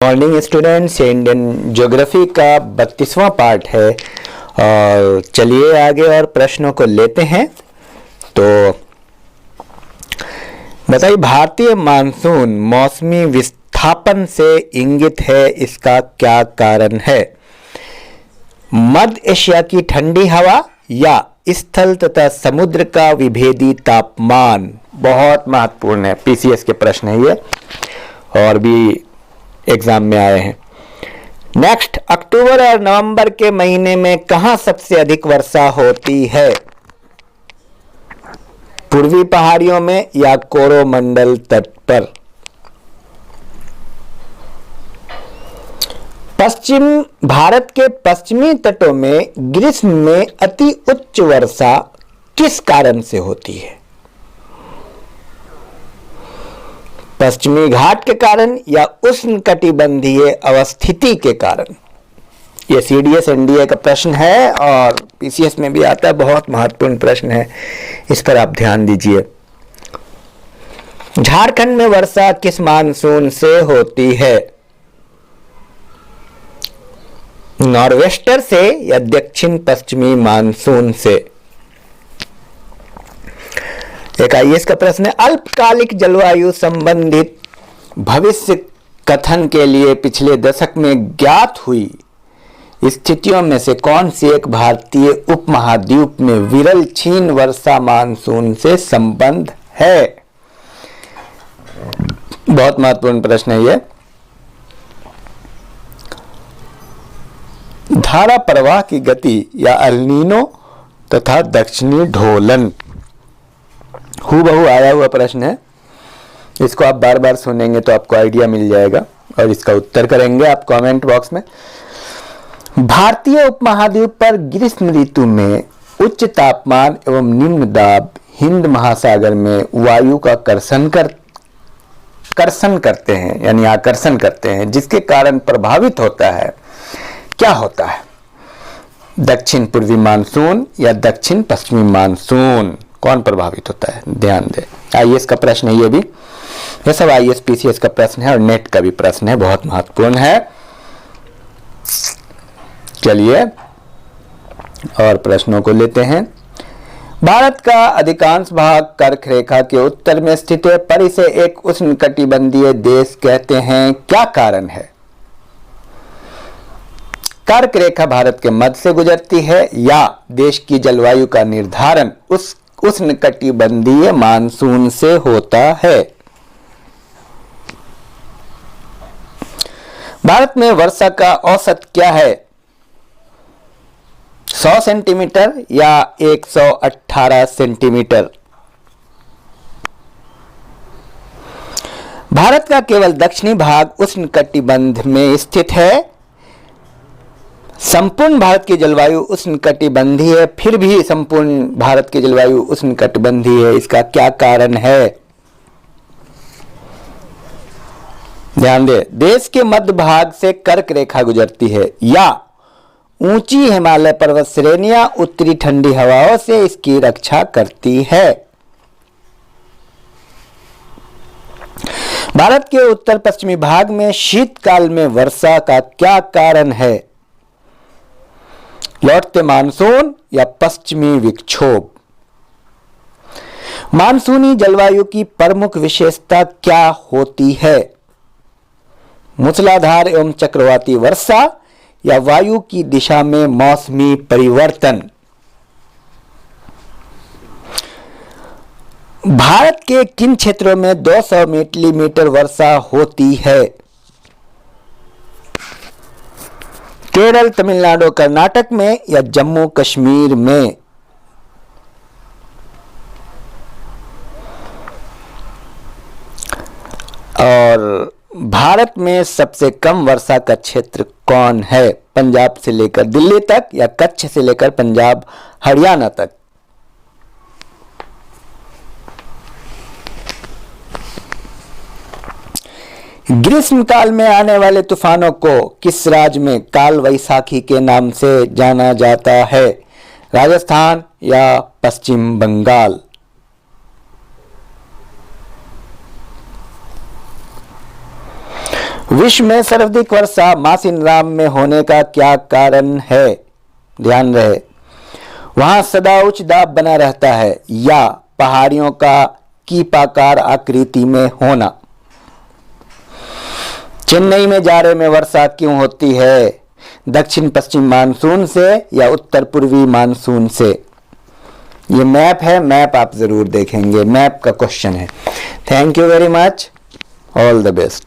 Morning students, ये Indian geography का 32वां part है। और चलिए आगे और प्रश्नों को लेते हैं। तो बताइए, भारतीय मानसून मौसमी विस्थापन से इंगित है, इसका क्या कारण है? मध्य एशिया की ठंडी हवा या स्थल तथा समुद्र का विभेदी तापमान? बहुत महत्वपूर्ण है, पीसीएस के प्रश्न है ये और भी एग्जाम में आए हैं। नेक्स्ट, अक्टूबर और नवंबर के महीने में कहां सबसे अधिक वर्षा होती है? पूर्वी पहाड़ियों में या कोरोमंडल तट पर? पश्चिम भारत के पश्चिमी तटों में ग्रीष्म में अति उच्च वर्षा किस कारण से होती है? पश्चिमी घाट के कारण या उष्णकटिबंधीय अवस्थिति के कारण? यह सीडीएस एनडीए का प्रश्न है और पीसीएस में भी आता है, बहुत महत्वपूर्ण प्रश्न है, इस पर आप ध्यान दीजिए। झारखंड में वर्षा किस मानसून से होती है? नॉर्वेस्टर से या दक्षिण पश्चिमी मानसून से? एक आईएएस का प्रश्न है, अल्पकालिक जलवायु संबंधित भविष्य कथन के लिए पिछले दशक में ज्ञात हुई स्थितियों में से कौन सी एक भारतीय उपमहाद्वीप में विरल क्षीण वर्षा मानसून से संबंध है? बहुत महत्वपूर्ण प्रश्न है यह। धारा प्रवाह की गति या एल नीनो तथा दक्षिणी ढोलन? हूबहू आया हुआ प्रश्न है, इसको आप बार बार सुनेंगे तो आपको आइडिया मिल जाएगा और इसका उत्तर करेंगे आप कमेंट बॉक्स में। भारतीय उपमहाद्वीप पर ग्रीष्म ऋतु में उच्च तापमान एवं निम्न दाब हिंद महासागर में वायु का कर्षण करते हैं, यानी आकर्षण करते हैं, जिसके कारण प्रभावित होता है। क्या होता है? दक्षिण पूर्वी मानसून या दक्षिण पश्चिमी मानसून? कौन प्रभावित होता है? ध्यान दें, आईएएस का प्रश्न है ये भी। ये सब आईएएस पीसीएस का प्रश्न है और नेट का भी प्रश्न है, बहुत महत्वपूर्ण है। चलिए और प्रश्नों को लेते हैं। भारत का अधिकांश भाग कर्क रेखा के उत्तर में स्थित है, पर इसे एक उष्णकटिबंधीय देश कहते हैं। क्या कारण है? कर्क रेखा भारत के मध्य से गुजरती है या देश की जलवायु का निर्धारण उस उष्णकटिबंधीय मानसून से होता है? भारत में वर्षा का औसत क्या है? 100 सेंटीमीटर या 118 सेंटीमीटर? भारत का केवल दक्षिणी भाग उष्णकटिबंध में स्थित है। संपूर्ण भारत की जलवायु उष्णकटिबंधीय है, फिर भी संपूर्ण भारत की जलवायु उष्णकटिबंधीय है, इसका क्या कारण है? ध्यान दें, देश के मध्य भाग से कर्क रेखा गुजरती है या ऊंची हिमालय पर्वत श्रेणियां उत्तरी ठंडी हवाओं से इसकी रक्षा करती है। भारत के उत्तर पश्चिमी भाग में शीतकाल में वर्षा का क्या कारण है? लौटते मानसून या पश्चिमी विक्षोभ? मानसूनी जलवायु की प्रमुख विशेषता क्या होती है? मूसलाधार एवं चक्रवाती वर्षा या वायु की दिशा में मौसमी परिवर्तन? भारत के किन क्षेत्रों में 200 मिलीमीटर वर्षा होती है? केरल, तमिलनाडु, कर्नाटक में या जम्मू कश्मीर में? और भारत में सबसे कम वर्षा का क्षेत्र कौन है? पंजाब से लेकर दिल्ली तक या कच्छ से लेकर पंजाब हरियाणा तक? ग्रीष्मकाल में आने वाले तूफानों को किस राज्य में काल वैसाखी के नाम से जाना जाता है? राजस्थान या पश्चिम बंगाल? विश्व में सर्वाधिक वर्षा मासिनराम में होने का क्या कारण है? ध्यान रहे, वहां सदा उच्च दाब बना रहता है या पहाड़ियों का कीपाकार आकृति में होना। चेन्नई में जाड़े में वर्षा क्यों होती है? दक्षिण पश्चिम मानसून से या उत्तर पूर्वी मानसून से? ये मैप है, मैप आप जरूर देखेंगे, मैप का क्वेश्चन है। Thank you very much, all the best.